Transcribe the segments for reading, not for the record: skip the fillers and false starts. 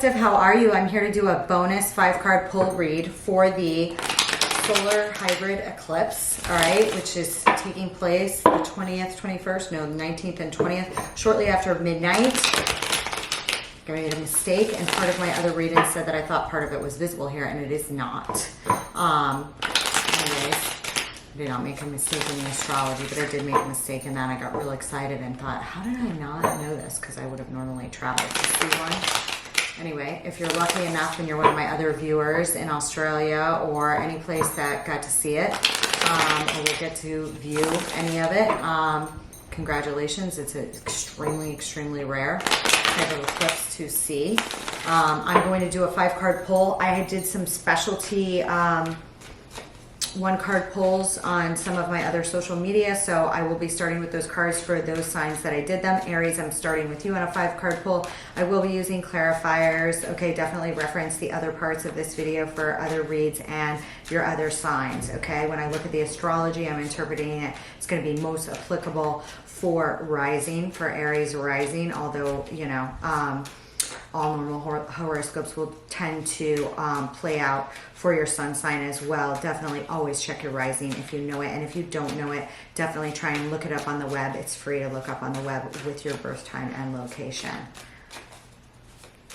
Collective, how are you? I'm here to do a bonus 5-card pull read for the solar hybrid eclipse, all right, which is taking place the 20th, 21st, no, 19th and 20th, shortly after midnight. I made a mistake, and part of my other reading said that I thought part of it was visible here, and it is not. Anyways, I did not make a mistake in the astrology, but I did make a mistake in that. I got real excited and thought, how did I not know this? Because I would have normally traveled to see one. Anyway, if you're lucky enough and you're one of my other viewers in Australia or any place that got to see it, or will get to view any of it, congratulations. It's extremely, extremely rare type of eclipse to see. I'm going to do a 5-card pull. I did some specialty 1-card pulls on some of my other social media, so I will be starting with those cards for those signs that I did them. Aries, I'm starting with you on a 5-card pull. I will be using clarifiers. Okay, definitely reference the other parts of this video for other reads and your other signs. Okay, when I look at the astrology, I'm interpreting it. It's going to be most applicable for rising, for Aries rising, although, you know, all normal horoscopes will tend to play out for your sun sign as well. Definitely always check your rising if you know it. And if you don't know it, definitely try and look it up on the web. It's free to look up on the web with your birth time and location,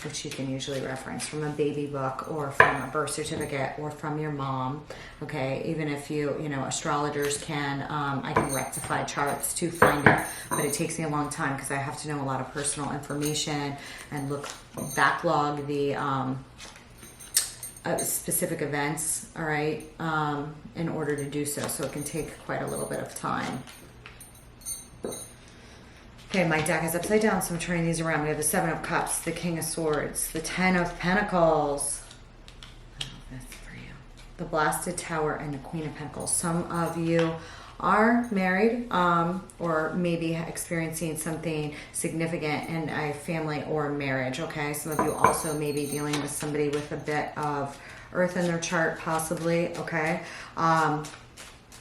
which you can usually reference from a baby book or from a birth certificate or from your mom. Okay, even if you know, astrologers can, I can rectify charts to find it, but it takes me a long time because I have to know a lot of personal information and backlog the specific events, all right, in order to do so. So it can take quite a little bit of time. Okay, my deck is upside down, so I'm turning these around. We have the 7 of Cups, the King of Swords, the 10 of Pentacles. I love this for you. The Blasted Tower and the Queen of Pentacles. Some of you are married or maybe experiencing something significant in a family or marriage, okay? Some of you also may be dealing with somebody with a bit of earth in their chart, possibly, okay?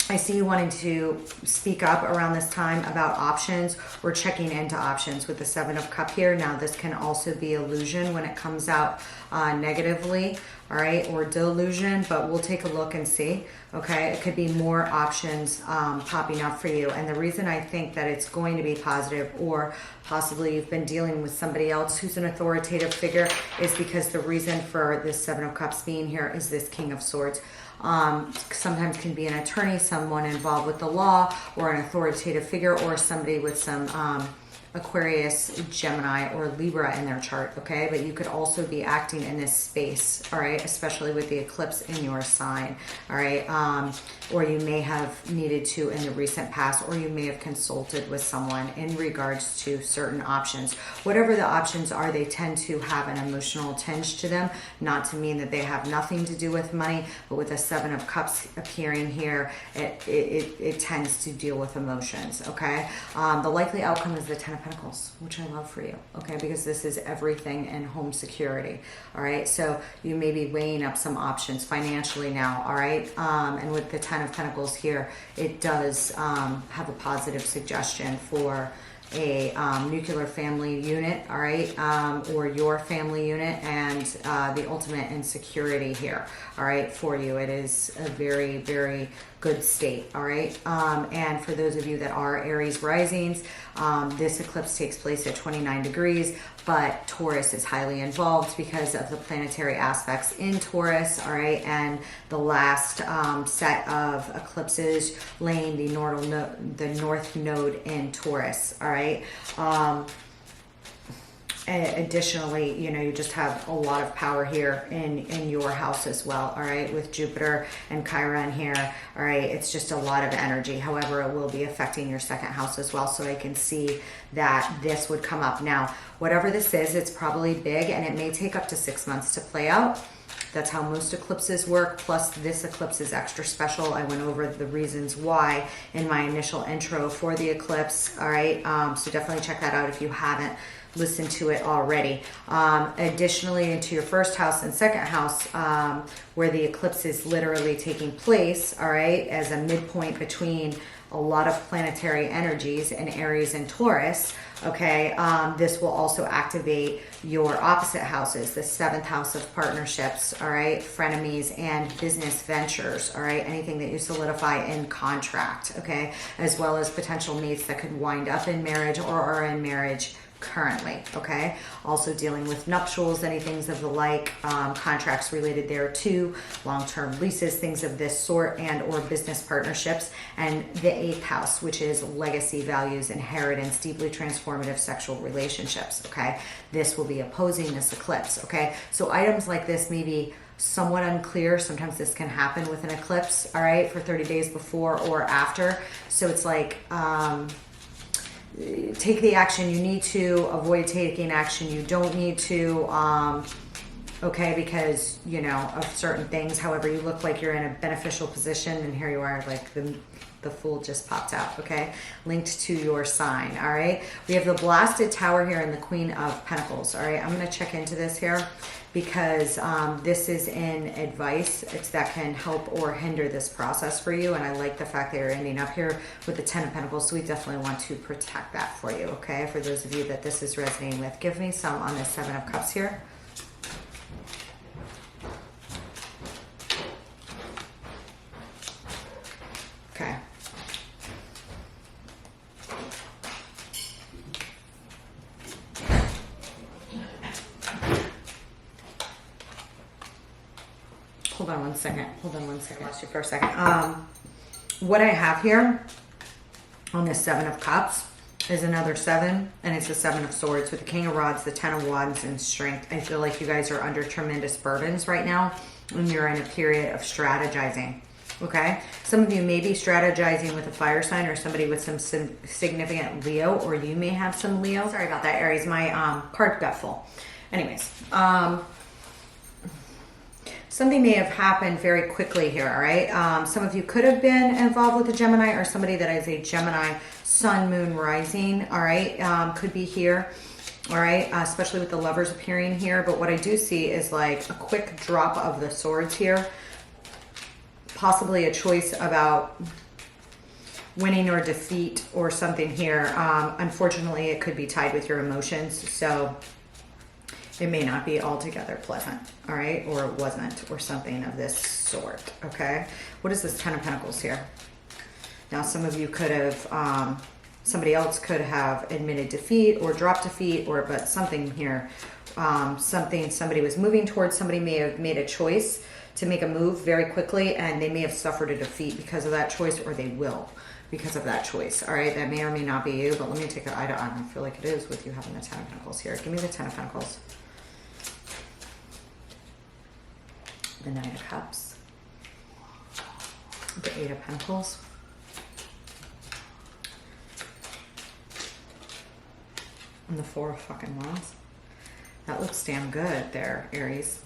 I see you wanting to speak up around this time about options or checking into options with the 7 of Cups here. Now, this can also be illusion when it comes out negatively, all right, or delusion, but we'll take a look and see, okay? It could be more options popping up for you. And the reason I think that it's going to be positive, or possibly you've been dealing with somebody else who's an authoritative figure, is because the reason for this 7 of Cups being here is this King of Swords. Sometimes can be an attorney, someone involved with the law, or an authoritative figure, or somebody with some Aquarius, Gemini, or Libra in their chart, okay? But you could also be acting in this space, all right, especially with the eclipse in your sign, all right? Or you may have needed to in the recent past, or you may have consulted with someone in regards to certain options. Whatever the options are, they tend to have an emotional tinge to them, not to mean that they have nothing to do with money, but with the 7 of Cups appearing here, it tends to deal with emotions, okay? The likely outcome is the 10 of Pentacles, which I love for you, okay, because this is everything in home security, all right? So you may be weighing up some options financially now, all right? And with the 10 of Pentacles here, it does have a positive suggestion for a nuclear family unit, all right, or your family unit, and the ultimate insecurity here, all right, for you. It is a very, very good state, all right. And for those of you that are Aries risings, this eclipse takes place at 29 degrees, but Taurus is highly involved because of the planetary aspects in Taurus, all right, and the last set of eclipses laying the north node in Taurus, all right. Additionally, you know, you just have a lot of power here in your house as well, all right, with Jupiter and Chiron here, all right. It's just a lot of energy. However, it will be affecting your second house as well, so I can see that this would come up. Now, whatever this is, it's probably big, and it may take up to 6 months to play out. That's how most eclipses work, plus this eclipse is extra special. I went over the reasons why in my initial intro for the eclipse, all right? So definitely check that out if you haven't listened to it already. Additionally, into your first house and second house, where the eclipse is literally taking place, all right, as a midpoint between a lot of planetary energies in Aries and Taurus, okay, this will also activate your opposite houses, the 7th house of partnerships, all right, frenemies and business ventures, all right, anything that you solidify in contract, okay, as well as potential mates that could wind up in marriage or are in marriage currently, okay, also dealing with nuptials, anything of the like, contracts related there too, long-term leases, things of this sort, and or business partnerships, and the 8th house, which is legacy, values, inheritance, deeply transformative sexual relationships, okay, this will be opposing this eclipse, okay, so items like this may be somewhat unclear. Sometimes this can happen with an eclipse, all right, for 30 days before or after, so it's like, take the action you need to, avoid taking action you don't need to, okay, because, you know, of certain things. However, you look like you're in a beneficial position, and here you are, like the Fool just popped out, okay, linked to your sign, all right. We have the blasted tower here and the Queen of Pentacles, all right. I'm going to check into this here because this is in advice. It's that can help or hinder this process for you, and I like the fact that you're ending up here with the 10 of Pentacles, so we definitely want to protect that for you, okay, for those of you that this is resonating with. Give me some on the 7 of Cups here. Okay. Hold on one second. Hold on one second. I lost you for a second. What I have here on this 7 of Cups is another 7, and it's the 7 of Swords with the King of Rods, the 10 of Wands, and Strength. I feel like you guys are under tremendous burdens right now, and you're in a period of strategizing. Okay, some of you may be strategizing with a fire sign or somebody with some significant Leo, or you may have some Leo. Sorry about that, Aries. My card got full. Anyways, something may have happened very quickly here, all right? Some of you could have been involved with a Gemini, or somebody that is a Gemini sun, moon, rising, all right? Could be here, all right? Especially with the Lovers appearing here. But what I do see is like a quick drop of the Swords here. Possibly a choice about winning or defeat or something here. Unfortunately, it could be tied with your emotions, so it may not be altogether pleasant, all right? Or it wasn't, or something of this sort, okay? What is this 10 of Pentacles here? Now, some of you could have, somebody else could have admitted defeat or dropped defeat, or but something here, somebody was moving towards, somebody may have made a choice to make a move very quickly, and they may have suffered a defeat because of that choice, or they will because of that choice, all right? That may or may not be you, but let me take a, I don't feel like it is with you having the 10 of Pentacles here. Give me the 10 of Pentacles. The 9 of Cups. The 8 of Pentacles. And the 4 of fucking Wands. That looks damn good there, Aries.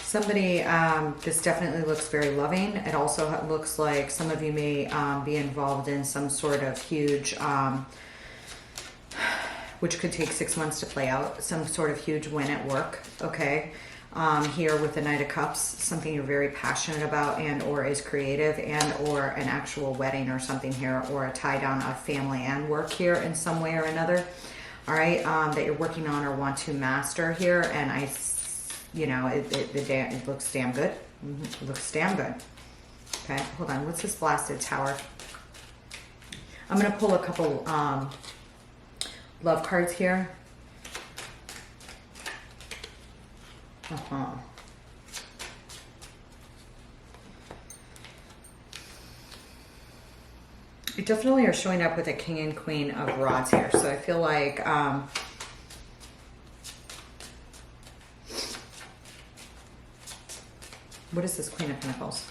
Somebody, this definitely looks very loving. It also looks like some of you may be involved in some sort of huge, which could take 6 months to play out, some sort of huge win at work, okay? Here with the Knight of Cups, something you're very passionate about and or is creative, and or an actual wedding or something here, or a tie down of family and work here in some way or another, all right? That you're working on or want to master here, and you know, it looks damn good. It looks damn good. Okay, hold on. What's this blasted tower? I'm going to pull a couple love cards here. You definitely are showing up with a King and Queen of Rods here. So I feel like what is this Queen of Pentacles?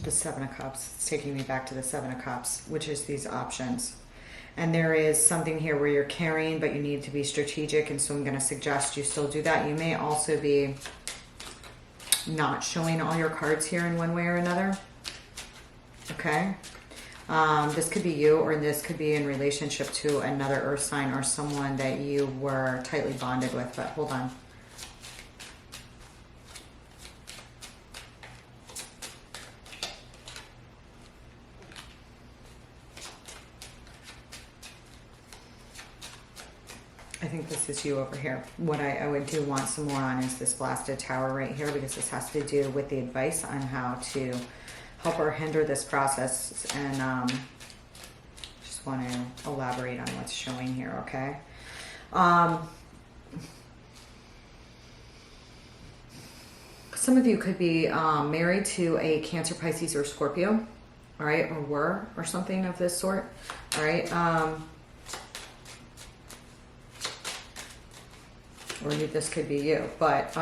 The 7 of Cups. It's taking me back to the 7 of Cups, which is these options. And there is something here where you're carrying, but you need to be strategic, and so I'm going to suggest you still do that. You may also be not showing all your cards here in one way or another. Okay. This could be you, or this could be in relationship to another earth sign or someone that you were tightly bonded with. But hold on. I think this is you over here. What I would do want some more on is this blasted tower right here, because this has to do with the advice on how to help or hinder this process. And just want to elaborate on what's showing here, okay? Some of you could be married to a Cancer, Pisces, or Scorpio, all right, or were, or something of this sort, all right? Or this could be you, but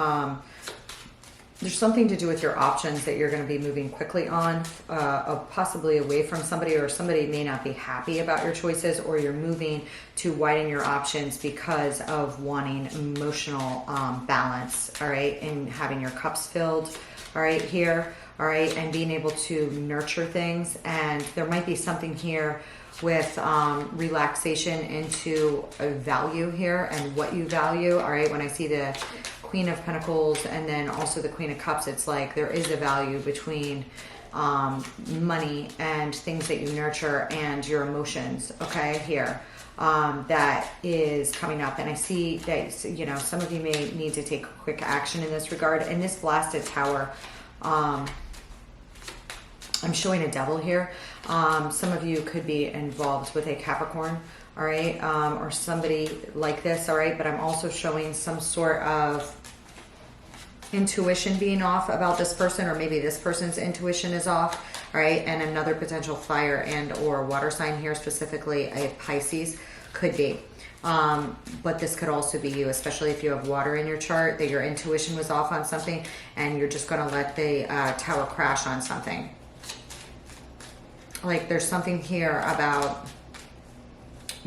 there's something to do with your options that you're going to be moving quickly on, possibly away from somebody, or somebody may not be happy about your choices, or you're moving to widen your options because of wanting emotional balance, all right, and having your cups filled, all right, here, all right, and being able to nurture things. And there might be something here with relaxation into a value here and what you value, all right. When I see the Queen of Pentacles and then also the Queen of Cups, it's like there is a value between money and things that you nurture and your emotions, okay, here, that is coming up. And I see that, you know, some of you may need to take quick action in this regard. And this blasted tower, I'm showing a devil here. Some of you could be involved with a Capricorn, all right, or somebody like this, all right, but I'm also showing some sort of intuition being off about this person, or maybe this person's intuition is off, all right, and another potential fire and or water sign here, specifically a Pisces, could be. But this could also be you, especially if you have water in your chart, that your intuition was off on something and you're just going to let the tower crash on something. Like there's something here about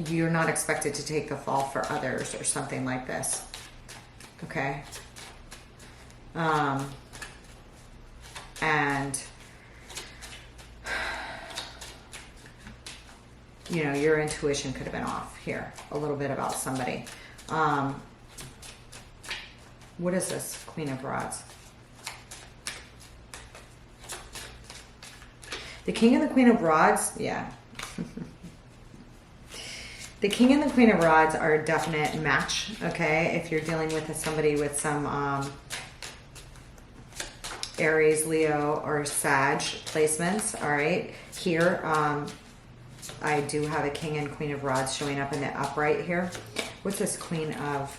you're not expected to take the fall for others or something like this. Okay. And you know, your intuition could have been off here a little bit about somebody. What is this? Queen of Rods. The King and the Queen of Rods, yeah. The King and the Queen of Rods are a definite match, okay? If you're dealing with somebody with some Aries, Leo, or Sag placements, all right? Here, I do have a King and Queen of Rods showing up in the upright here. What's this Queen of?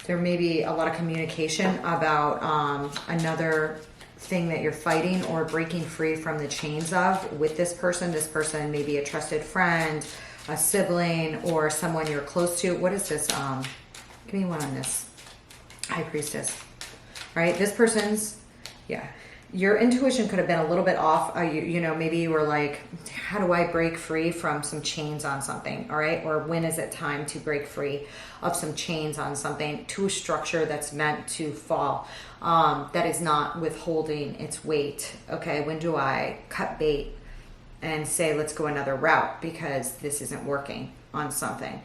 There may be a lot of communication about another thing that you're fighting or breaking free from the chains of with this person. This person may be a trusted friend, a sibling, or someone you're close to. What is this? Give me one on this. High Priestess. All right, this person's, yeah. Your intuition could have been a little bit off. You know, maybe you were like, how do I break free from some chains on something? All right. Or when is it time to break free of some chains on something to a structure that's meant to fall, that is not withholding its weight. Okay. When do I cut bait and say, let's go another route because this isn't working on something?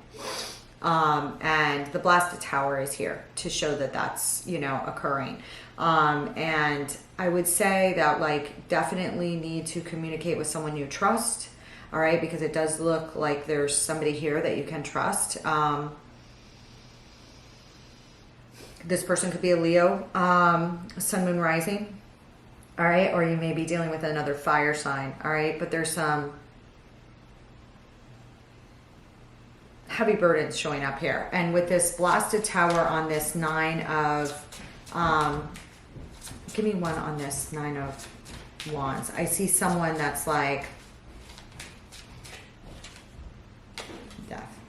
And the blasted tower is here to show that that's, you know, occurring. And I would say that, like, definitely need to communicate with someone you trust. All right. Because it does look like there's somebody here that you can trust. This person could be a Leo, sun, moon, rising. All right. Or you may be dealing with another fire sign. All right. But there's some heavy burdens showing up here. And with this blasted tower on this 9 of, give me one on this 9 of Wands. I see someone that's like death.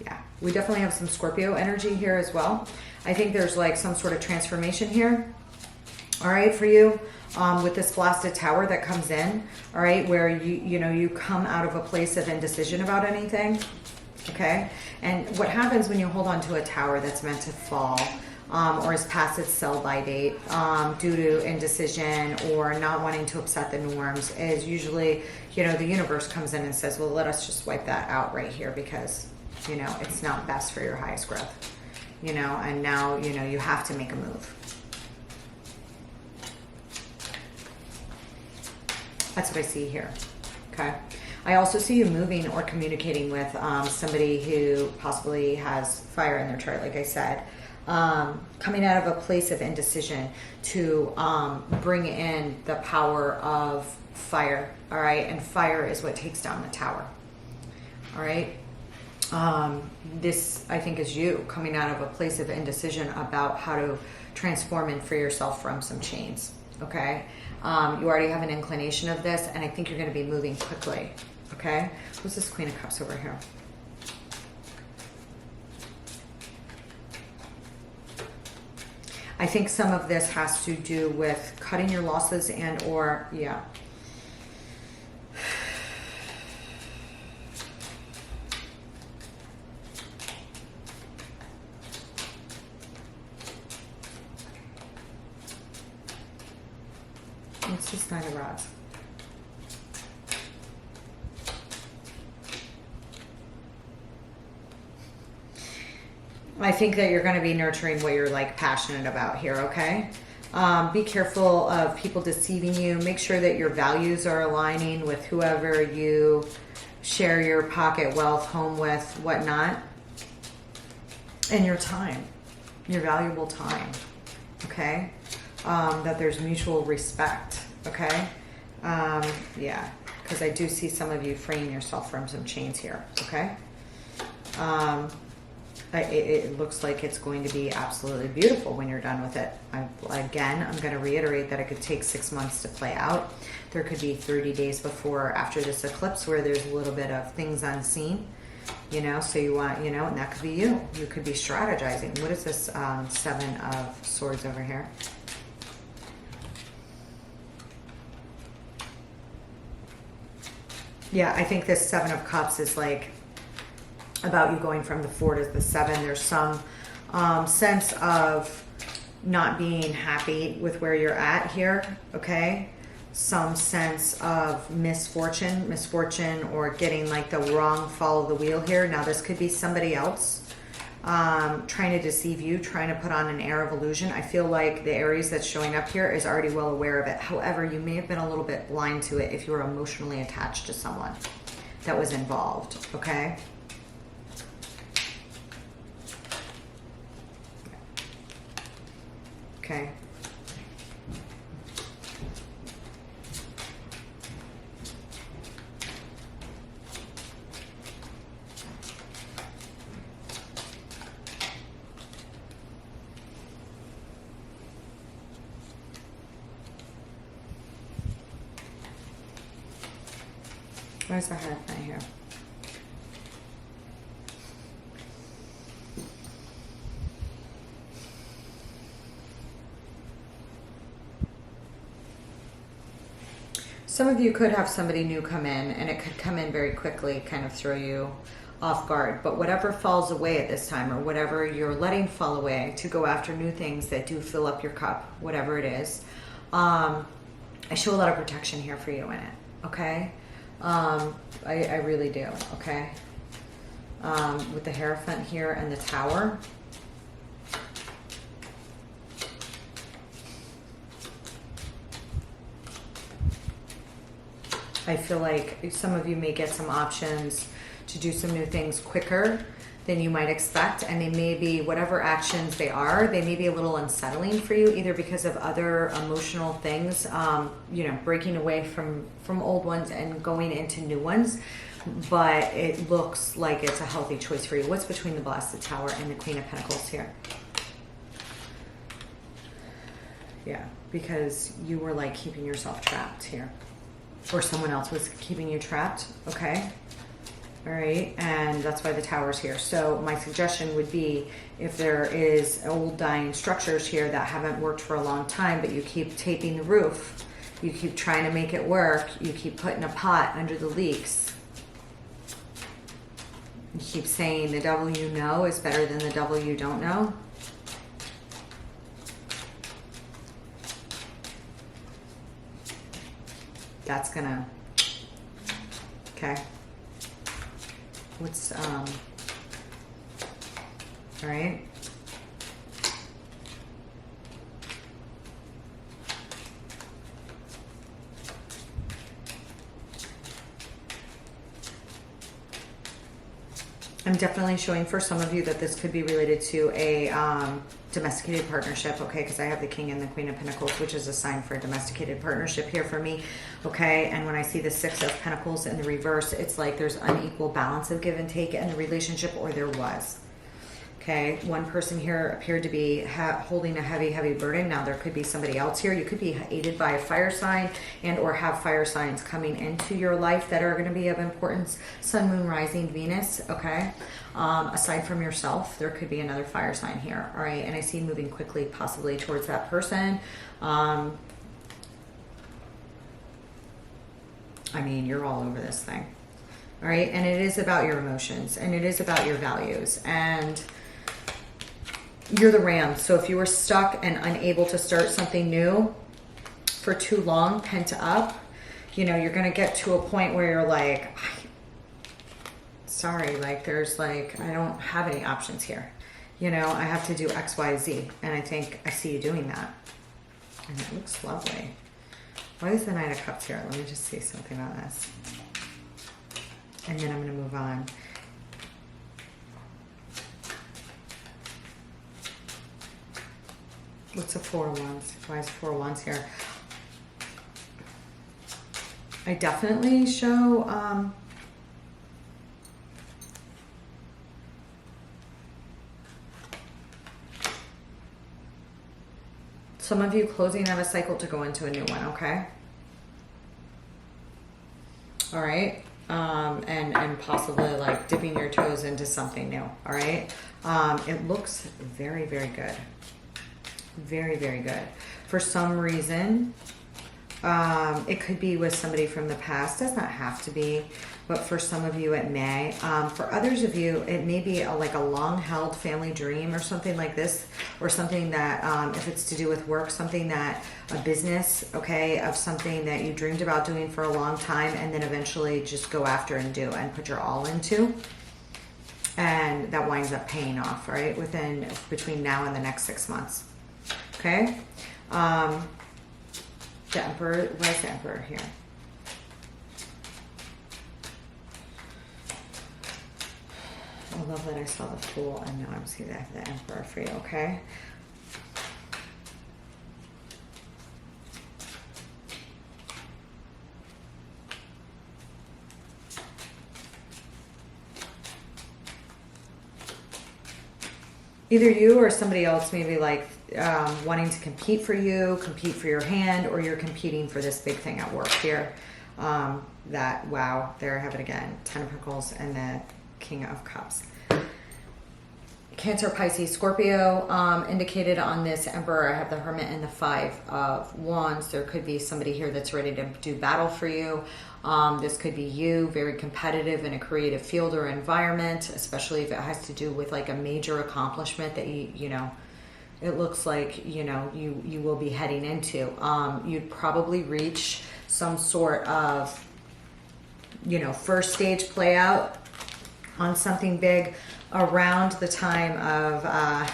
Yeah, we definitely have some Scorpio energy here as well. I think there's like some sort of transformation here. All right, for you. With this blasted tower that comes in, all right, where you know, you come out of a place of indecision about anything, okay? And what happens when you hold on to a tower that's meant to fall, or is past its sell-by date due to indecision or not wanting to upset the norms, is usually, you know, the universe comes in and says, well, let us just wipe that out right here because, you know, it's not best for your highest growth, you know, and now, you know, you have to make a move. That's what I see here, okay? I also see you moving or communicating with somebody who possibly has fire in their chart, like I said. Coming out of a place of indecision to bring in the power of fire, all right? And fire is what takes down the tower, all right? This, I think, is you coming out of a place of indecision about how to transform and free yourself from some chains, okay? You already have an inclination of this, and I think you're going to be moving quickly, okay? What's this Queen of Cups over here? I think some of this has to do with cutting your losses and or, yeah. What's this Nine of Rods? I think that you're going to be nurturing what you're like passionate about here, okay? Be careful of people deceiving you. Make sure that your values are aligning with whoever you share your pocket wealth, home with, whatnot. And your time, your valuable time, okay? That there's mutual respect, okay? Yeah, because I do see some of you freeing yourself from some chains here, okay? It looks like it's going to be absolutely beautiful when you're done with it. Again, I'm going to reiterate that it could take 6 months to play out. There could be 30 days before or after this eclipse where there's a little bit of things unseen, you know, so you want, you know, and that could be you. You could be strategizing. What is this Seven of Swords over here? Yeah, I think this Seven of Cups is like about you going from the 4 to the 7. There's some sense of not being happy with where you're at here, okay? Some sense of misfortune, or getting like the wrong follow the wheel here. Now this could be somebody else trying to deceive you, trying to put on an air of illusion. I feel like the Aries that's showing up here is already well aware of it. However, you may have been a little bit blind to it if you were emotionally attached to someone that was involved, okay? Okay. Where's the Hierophant here? Some of you could have somebody new come in, and it could come in very quickly, kind of throw you off guard. But whatever falls away at this time, or whatever you're letting fall away to go after new things that do fill up your cup, whatever it is, I show a lot of protection here for you in it, okay? I really do, okay? With the Hierophant here and the Tower. I feel like some of you may get some options to do some new things quicker than you might expect, and they may be, whatever actions they are, they may be a little unsettling for you, either because of other emotional things, you know, breaking away from old ones and going into new ones, but it looks like it's a healthy choice for you. What's between the Blasted Tower and the Queen of Pentacles here? Yeah, because you were like keeping yourself trapped here. Or someone else was keeping you trapped, okay? All right, and that's why the Tower's here. So my suggestion would be, if there is old dying structures here that haven't worked for a long time, but you keep taping the roof, you keep trying to make it work, you keep putting a pot under the leaks, You keep saying the devil you know is better than the devil you don't know. That's gonna, okay. What's, all right. I'm definitely showing for some of you that this could be related to a domesticated partnership, okay? Because I have the King and the Queen of Pentacles, which is a sign for a domesticated partnership here for me, okay? And when I see the Six of Pentacles in the reverse, it's like there's unequal balance of give and take in the relationship, or there was. Okay, one person here appeared to be holding a heavy burden. Now there could be somebody else here. You could be aided by a fire sign and or have fire signs coming into your life that are going to be of importance. Sun, Moon, Rising, Venus, okay? Aside from yourself, there could be another fire sign here, all right? And I see moving quickly possibly towards that person. I mean, you're all over this thing, all right? And it is about your emotions, and it is about your values, and you're the ram. So if you were stuck and unable to start something new for too long, pent up, you know, you're going to get to a point where you're like, sorry, like there's like, I don't have any options here. You know, I have to do X, Y, Z. And I think I see you doing that. And it looks lovely. Why is the Knight of Cups here? Let me just see something on this. And then I'm going to move on. What's a Four of Wands? Why is Four of Wands here? I definitely show some of you closing out a cycle to go into a new one, okay? All right. And possibly like dipping your toes into something new, all right? It looks very, very good. Very, very good. For some reason, it could be with somebody from the past. Does not have to be, but for some of you it may. For others of you, it may be like a long-held family dream or something like this, or something that, if it's to do with work, something that, a business, okay, of something that you dreamed about doing for a long time and then eventually just go after and do and put your all into. And that winds up paying off, right, between now and the next 6 months. Okay, the Emperor, where's the Emperor here? I love that I saw the Fool and now I'm seeing the Emperor for you, okay? Either you or somebody else maybe like wanting to compete for your hand, or you're competing for this big thing at work here. Wow, there I have it again. Ten of Pentacles and the King of Cups. Cancer, Pisces, Scorpio. Indicated on this Emperor, I have the Hermit and the Five of Wands. There could be somebody here that's ready to do battle for you. This could be you, very competitive in a creative field or environment, especially if it has to do with like a major accomplishment that you know, it looks like, you know, you will be heading into. You'd probably reach some sort of, you know, first stage play out on something big around the time of, I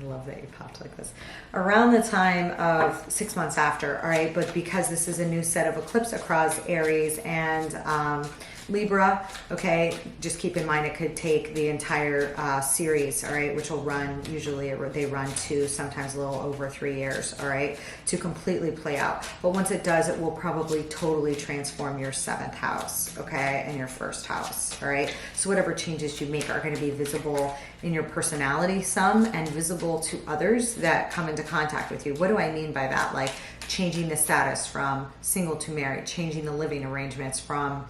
love that you popped like this, around the time of 6 months after, all right? But because this is a new set of eclipse across Aries and Libra, okay, just keep in mind it could take the entire series, all right, which will run, usually they run 2, sometimes a little over 3 years, all right, to completely play out. But once it does, it will probably totally transform your 7th house, okay, and your 1st house, all right? So whatever changes you make are going to be visible in your personality, some, and visible to others that come into contact with you. What do I mean by that? Like changing the status from single to married, changing the living arrangements from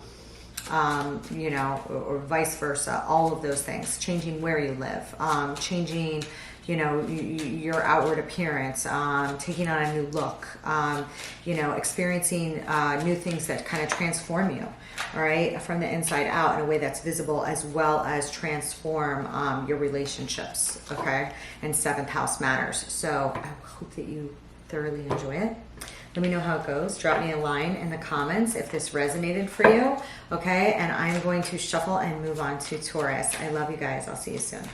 you know, or vice versa, all of those things, changing where you live, changing, you know, your outward appearance, taking on a new look, you know, experiencing new things that kind of transform you, all right, from the inside out in a way that's visible, as well as transform your relationships, okay? And 7th house matters. So I hope that you thoroughly enjoy it. Let me know how it goes. Drop me a line in the comments if this resonated for you, okay? And I'm going to shuffle and move on to Taurus. I love you guys. I'll see you soon.